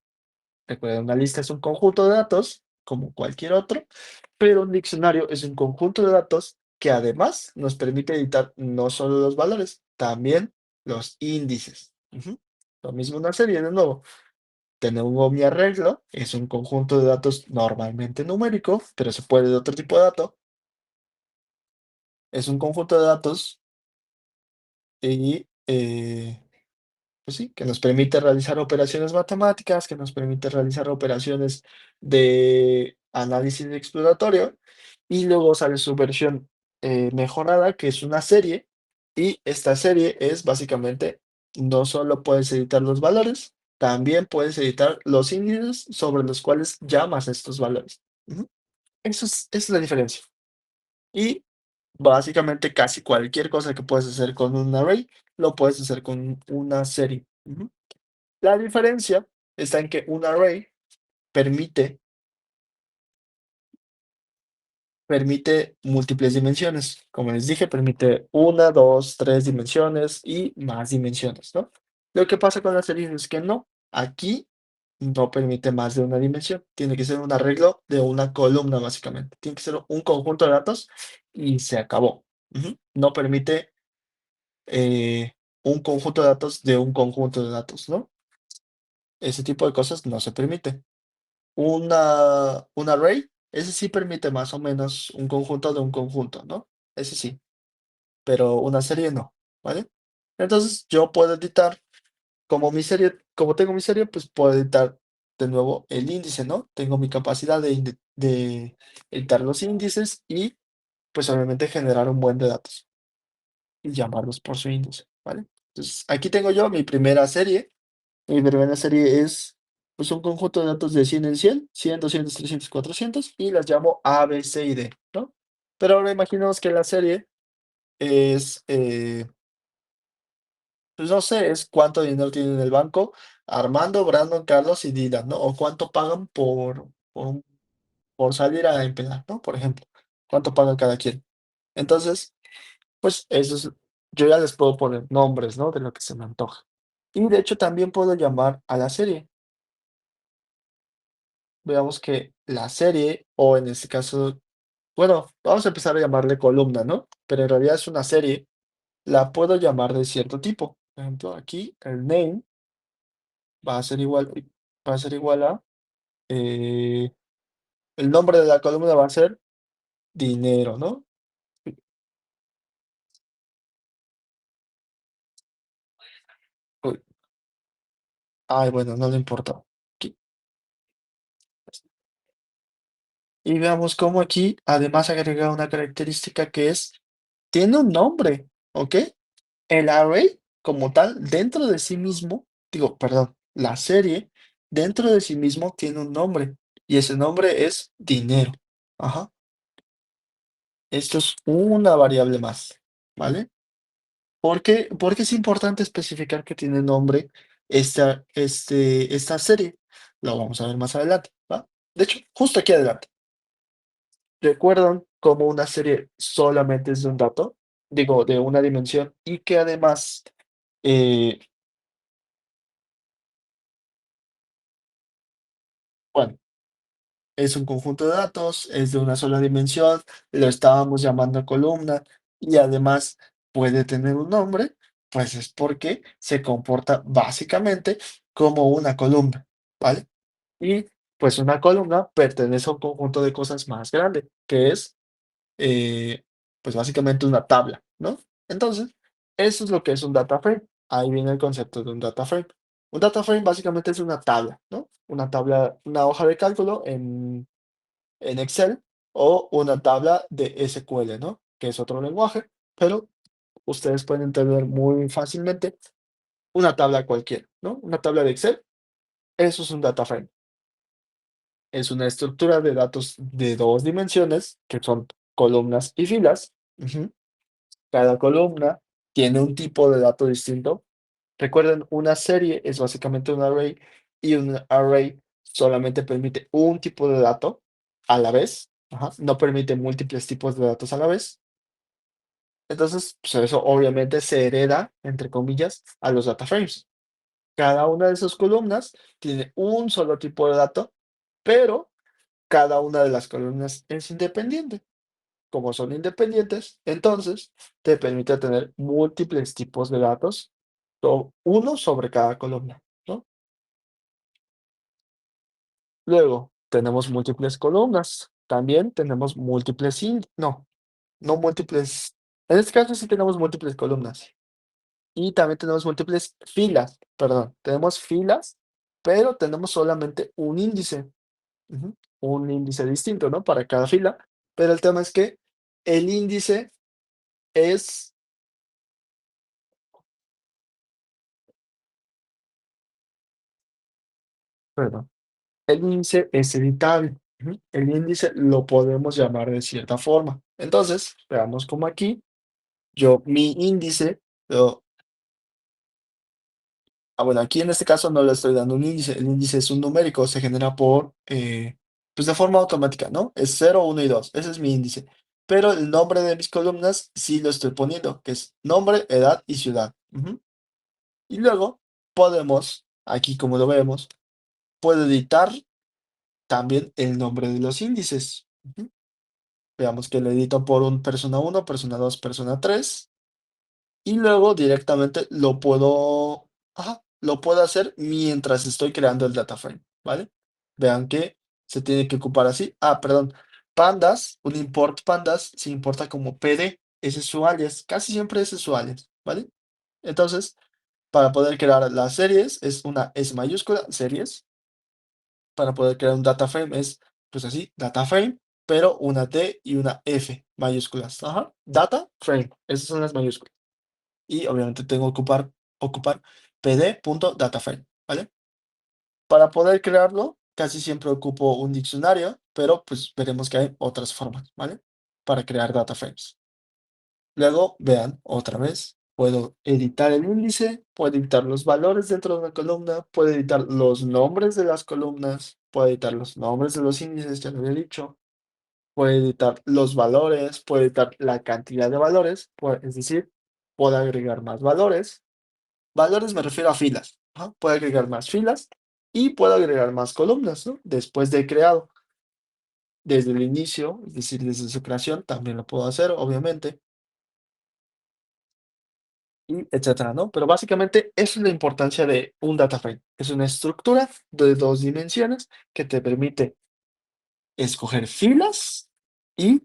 Recuerden, una lista es un conjunto de datos, como cualquier otro, pero un diccionario es un conjunto de datos que además nos permite editar no solo los valores, también los índices. Ujú. Lo mismo una serie, de nuevo. Tengo mi arreglo, es un conjunto de datos normalmente numérico, pero se puede de otro tipo de dato. Es un conjunto de datos y pues sí, que nos permite realizar operaciones matemáticas, que nos permite realizar operaciones de análisis exploratorio, y luego sale su versión mejorada, que es una serie, y esta serie es básicamente, no solo puedes editar los valores, también puedes editar los índices sobre los cuales llamas estos valores. Ujú. Esa es la diferencia. Y básicamente casi cualquier cosa que puedes hacer con un array, lo puedes hacer con una serie. Ujú. La diferencia está en que un array permite, permite múltiples dimensiones. Como les dije, permite una, dos, tres dimensiones y más dimensiones, ¿no? Lo que pasa con las series es que no. Aquí no permite más de una dimensión. Tiene que ser un arreglo de una columna, básicamente. Tiene que ser un conjunto de datos y se acabó. Ujú. No permite un conjunto de datos de un conjunto de datos, ¿no? Ese tipo de cosas no se permite. Un array, ese sí permite más o menos un conjunto de un conjunto, ¿no? Ese sí, pero una serie no, ¿vale? Entonces yo puedo editar, como tengo mi serie, pues puedo editar de nuevo el índice, ¿no? Tengo mi capacidad de editar los índices y pues obviamente generar un buen de datos y llamarlos por su índice, ¿vale? Entonces aquí tengo yo mi primera serie. Mi primera serie es pues, un conjunto de datos de 100 en 100, 100, 200, 300, 400 y las llamo A, B, C y D, ¿no? Pero ahora imaginemos que la serie es, pues no sé, es cuánto dinero tiene en el banco Armando, Brandon, Carlos y Dylan, ¿no? O cuánto pagan por salir a empedar, ¿no? Por ejemplo, cuánto pagan cada quien. Entonces, pues eso es, yo ya les puedo poner nombres, ¿no? De lo que se me antoja. Y de hecho también puedo llamar a la serie. Veamos que la serie, o en este caso, bueno, vamos a empezar a llamarle columna, ¿no? Pero en realidad es una serie la puedo llamar de cierto tipo. Por ejemplo, aquí el name va a ser igual, va a ser igual a, eh, el nombre de la columna va a ser dinero, ¿no? Uy, ay, bueno, no le importa. Aquí. Y veamos cómo aquí además agrega una característica que es, tiene un nombre, ¿ok? El array como tal, dentro de sí mismo, digo, perdón, la serie dentro de sí mismo tiene un nombre y ese nombre es dinero. Ajá. Esto es una variable más, ¿vale? ¿Por qué es importante especificar que tiene nombre esta serie? Lo vamos a ver más adelante, ¿va? De hecho, justo aquí adelante. ¿Recuerdan cómo una serie solamente es de un dato? Digo, de una dimensión y que además, eh, bueno, es un conjunto de datos, es de una sola dimensión, lo estábamos llamando columna y además puede tener un nombre, pues es porque se comporta básicamente como una columna, ¿vale? Y pues una columna pertenece a un conjunto de cosas más grande, que es eh, pues básicamente una tabla, ¿no? Entonces, eso es lo que es un data frame. Ahí viene el concepto de un data frame. Un data frame básicamente es una tabla, ¿no? Una tabla, una hoja de cálculo en Excel o una tabla de SQL, ¿no? Que es otro lenguaje, pero ustedes pueden entender muy fácilmente una tabla cualquiera, ¿no? Una tabla de Excel, eso es un data frame. Es una estructura de datos de dos dimensiones, que son columnas y filas. Ujú. Cada columna tiene un tipo de dato distinto. Recuerden, una serie es básicamente un array y un array solamente permite un tipo de dato a la vez. Ajá, no permite múltiples tipos de datos a la vez. Entonces, pues eso obviamente se hereda, entre comillas, a los data frames. Cada una de sus columnas tiene un solo tipo de dato, pero cada una de las columnas es independiente. Como son independientes, entonces te permite tener múltiples tipos de datos, uno sobre cada columna, ¿no? Luego, tenemos múltiples columnas. También tenemos múltiples, no múltiples, en este caso sí tenemos múltiples columnas. Y también tenemos múltiples filas, perdón, tenemos filas, pero tenemos solamente un índice. Ujú, un índice distinto, ¿no? Para cada fila. Pero el tema es que el índice es, perdón. El índice es editable. Ujú. El índice lo podemos llamar de cierta forma. Entonces, veamos como aquí, mi índice, bueno, aquí en este caso no le estoy dando un índice. El índice es un numérico, se genera pues de forma automática, ¿no? Es 0, 1 y 2. Ese es mi índice. Pero el nombre de mis columnas sí lo estoy poniendo, que es nombre, edad y ciudad. Ujú. Y luego podemos, aquí como lo vemos, puedo editar también el nombre de los índices. Ujú. Veamos que lo edito por un persona 1, persona 2, persona 3. Y luego directamente lo puedo hacer mientras estoy creando el data frame, ¿vale? Vean que se tiene que ocupar así. Ah, perdón. Pandas, un import pandas se importa como PD. Ese es su alias. Casi siempre ese es su alias, ¿vale? Entonces, para poder crear las series es una S mayúscula, series. Para poder crear un data frame es, pues así, data frame, pero una D y una F mayúsculas. Ajá. Data frame. Esas son las mayúsculas. Y obviamente tengo que ocupar pd.dataframe, ¿vale? Para poder crearlo, casi siempre ocupo un diccionario, pero pues veremos que hay otras formas, ¿vale? Para crear data frames. Luego, vean, otra vez, puedo editar el índice, puedo editar los valores dentro de una columna, puedo editar los nombres de las columnas, puedo editar los nombres de los índices, ya lo había dicho, puedo editar los valores, puedo editar la cantidad de valores, es decir, puedo agregar más valores. Valores me refiero a filas. Ajá. Puedo agregar más filas y puedo agregar más columnas, ¿no? Después de creado. Desde el inicio, es decir, desde su creación, también lo puedo hacer, obviamente. y etcétera, ¿no? Pero básicamente eso es la importancia de un data frame. Es una estructura de 2 dimensiones que te permite escoger filas y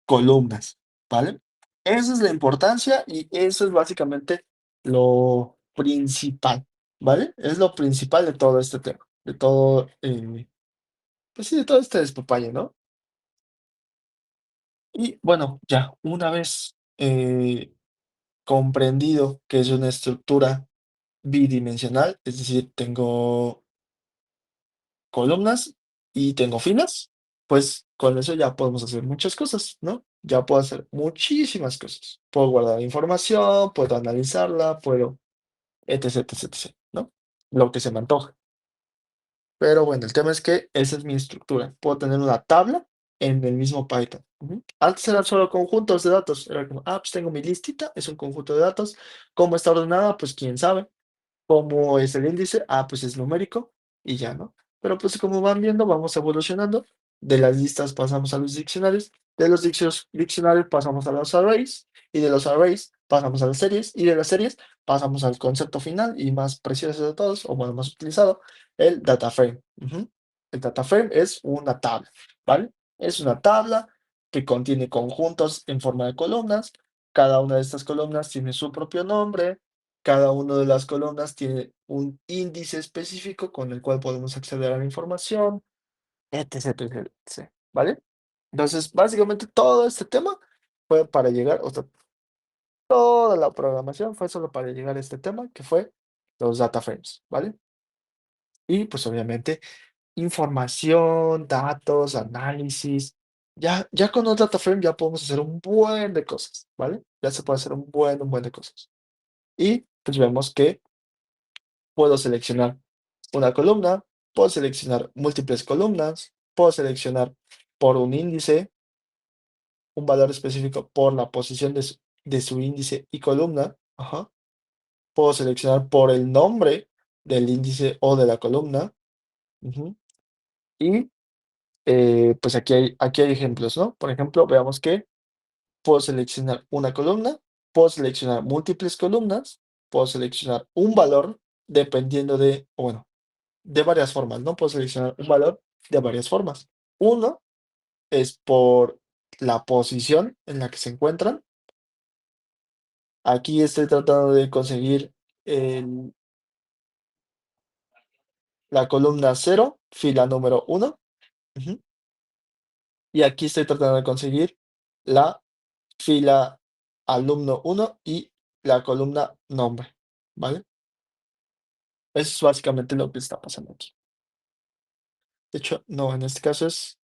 columnas, ¿vale? Esa es la importancia y eso es básicamente lo principal, ¿vale? Es lo principal de todo este tema, de todo, pues sí, de todo este despapalle, ¿no? Y bueno, ya una vez comprendido que es una estructura bidimensional, es decir, tengo columnas y tengo filas, pues con eso ya podemos hacer muchas cosas, ¿no? Ya puedo hacer muchísimas cosas. Puedo guardar información, puedo analizarla, puedo, etc, etc, etc, ¿no? Lo que se me antoje. Pero bueno, el tema es que esa es mi estructura. Puedo tener una tabla en el mismo Python. Ujú. Antes eran solo conjuntos de datos. Era como, ah, pues tengo mi listita, es un conjunto de datos. ¿Cómo está ordenada? Pues quién sabe. ¿Cómo es el índice? Ah, pues es numérico y ya, ¿no? Pero pues como van viendo, vamos evolucionando. De las listas pasamos a los diccionarios, de los diccionarios pasamos a los arrays y de los arrays pasamos a las series y de las series pasamos al concepto final y más precioso de todos, o bueno, más utilizado, el data frame. Ujú. El data frame es una tabla, ¿vale? Es una tabla que contiene conjuntos en forma de columnas. Cada una de estas columnas tiene su propio nombre, cada una de las columnas tiene un índice específico con el cual podemos acceder a la información, etc, etc, etc, ¿vale? Entonces, básicamente todo este tema fue para llegar, o sea, toda la programación fue solo para llegar a este tema, que fue los data frames, ¿vale? Y pues obviamente información, datos, análisis. Ya con un data frame ya podemos hacer un buen de cosas, ¿vale? Ya se puede hacer un buen de cosas. Y pues vemos que puedo seleccionar una columna, puedo seleccionar múltiples columnas, puedo seleccionar por un índice, un valor específico por la posición de su índice y columna. Ajá. Puedo seleccionar por el nombre del índice o de la columna. Ujú. Y pues aquí hay ejemplos, ¿no? Por ejemplo, veamos que puedo seleccionar una columna, puedo seleccionar múltiples columnas, puedo seleccionar un valor dependiendo de, o bueno, de varias formas, ¿no? Puedo seleccionar un valor de varias formas. Uno es por la posición en la que se encuentran. Aquí estoy tratando de conseguir el- la columna cero, fila número uno. Ujú. Y aquí estoy tratando de conseguir la fila alumno uno y la columna nombre, ¿vale? Eso es básicamente lo que está pasando aquí. De hecho, no, en este caso es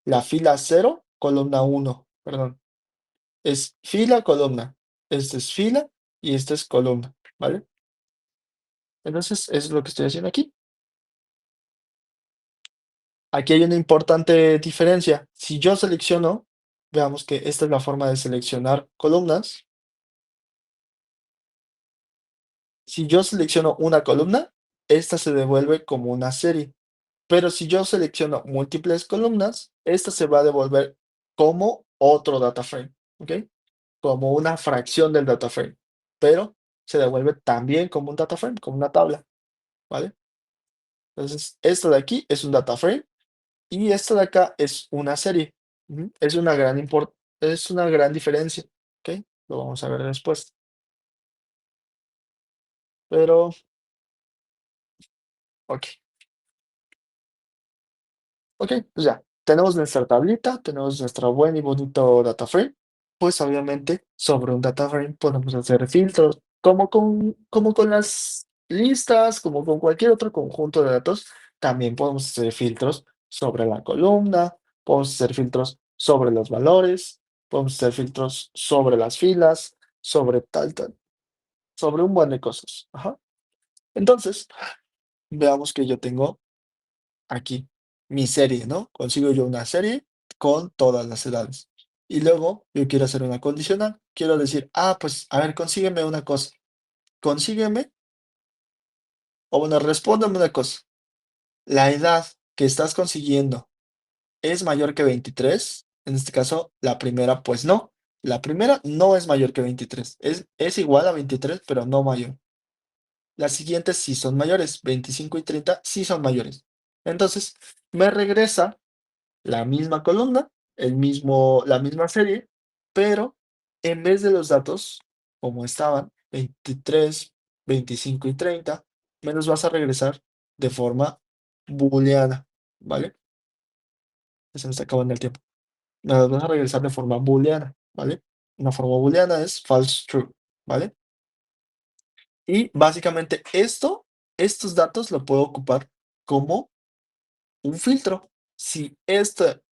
la fila cero, columna uno, perdón. Es fila, columna. Este es fila y esta es columna, ¿vale? Entonces, eso es lo que estoy haciendo aquí. Aquí hay una importante diferencia. Si yo selecciono, veamos que esta es la forma de seleccionar columnas. Si yo selecciono una columna, esta se devuelve como una serie. Pero si yo selecciono múltiples columnas, esta se va a devolver como otro data frame, ¿ok? Como una fracción del data frame, pero se devuelve también como un data frame, como una tabla, ¿vale? Entonces, esto de aquí es un data frame y esto de acá es una serie. Ujú. Es una gran diferencia, ¿ok? Lo vamos a ver después. Pero, ok, ok, pues ya. Tenemos nuestra tablita, tenemos nuestro buen y bonito data frame. Pues obviamente sobre un data frame podemos hacer filtros, como con las listas, como con cualquier otro conjunto de datos, también podemos hacer filtros sobre la columna, podemos hacer filtros sobre los valores, podemos hacer filtros sobre las filas, sobre tal, sobre un buen de cosas. Ajá. Entonces, veamos que yo tengo aquí mi serie, ¿no? Consigo yo una serie con todas las edades. Y luego yo quiero hacer una condicional. Quiero decir, ah, pues, a ver, consígueme una cosa. Consígueme, o bueno, respóndeme una cosa. La edad que estás consiguiendo es mayor que 23. En este caso, la primera, pues no. La primera no es mayor que 23. Es igual a 23, pero no mayor. Las siguientes sí son mayores. 25 y 30 sí son mayores. Entonces, me regresa la misma columna, la misma serie, pero en vez de los datos como estaban, 23, 25 y 30, me los vas a regresar de forma booleana, ¿vale? Ya se me está acabando el tiempo. Me los vas a regresar de forma booleana, ¿vale? Una forma booleana es false true, ¿vale? Y básicamente estos datos lo puedo ocupar como un filtro. Si este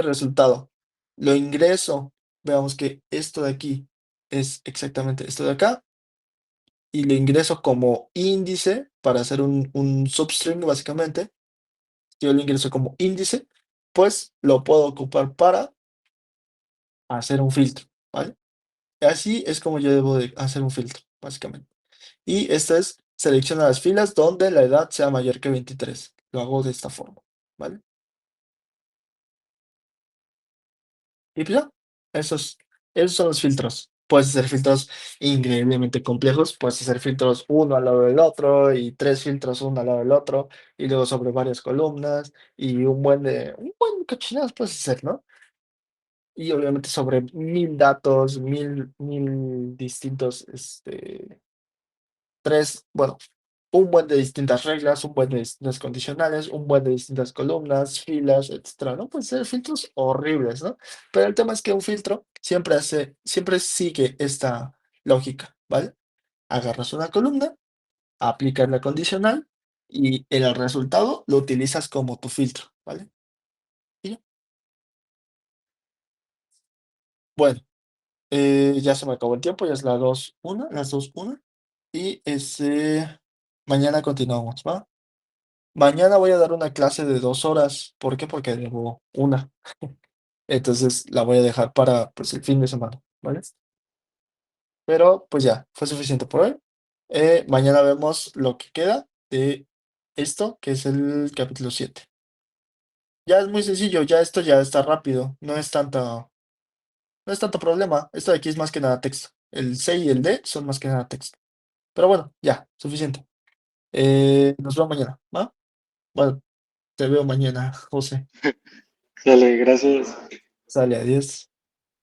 resultado lo ingreso, veamos que esto de aquí es exactamente esto de acá, y lo ingreso como índice para hacer un substring, básicamente. Si yo lo ingreso como índice, pues lo puedo ocupar para hacer un filtro, ¿vale? Así es como yo debo de hacer un filtro, básicamente. Y esta es selecciona las filas donde la edad sea mayor que 23. Lo hago de esta forma, ¿vale? Y pues ya, esos son los filtros. Puedes hacer filtros increíblemente complejos, puedes hacer filtros uno al lado del otro y tres filtros uno al lado del otro y luego sobre varias columnas y un buen cochinadas puedes hacer, ¿no? Y obviamente sobre 1000 datos, mil distintos, bueno, un buen de distintas reglas, un buen de distintas condicionales, un buen de distintas columnas, filas, etcétera, ¿no? Pueden ser filtros horribles, ¿no? Pero el tema es que un filtro siempre sigue esta lógica, ¿vale? Agarras una columna, aplicas la condicional y el resultado lo utilizas como tu filtro, ¿vale? Y ya. Bueno, ya se me acabó el tiempo, ya es las 2:01. Y mañana continuamos, ¿va? Mañana voy a dar una clase de 2 horas. ¿Por qué? Porque debo una. Entonces la voy a dejar para pues, el fin de semana, ¿vale? Pero pues ya, fue suficiente por hoy. Mañana vemos lo que queda de esto, que es el capítulo 7. Ya es muy sencillo, ya esto ya está rápido. No es tanto problema. Esto de aquí es más que nada texto. El C y el D son más que nada texto. Pero bueno, ya, suficiente. Nos vemos mañana, ¿va? Bueno, te veo mañana, José. Dale, gracias. Sale, adiós.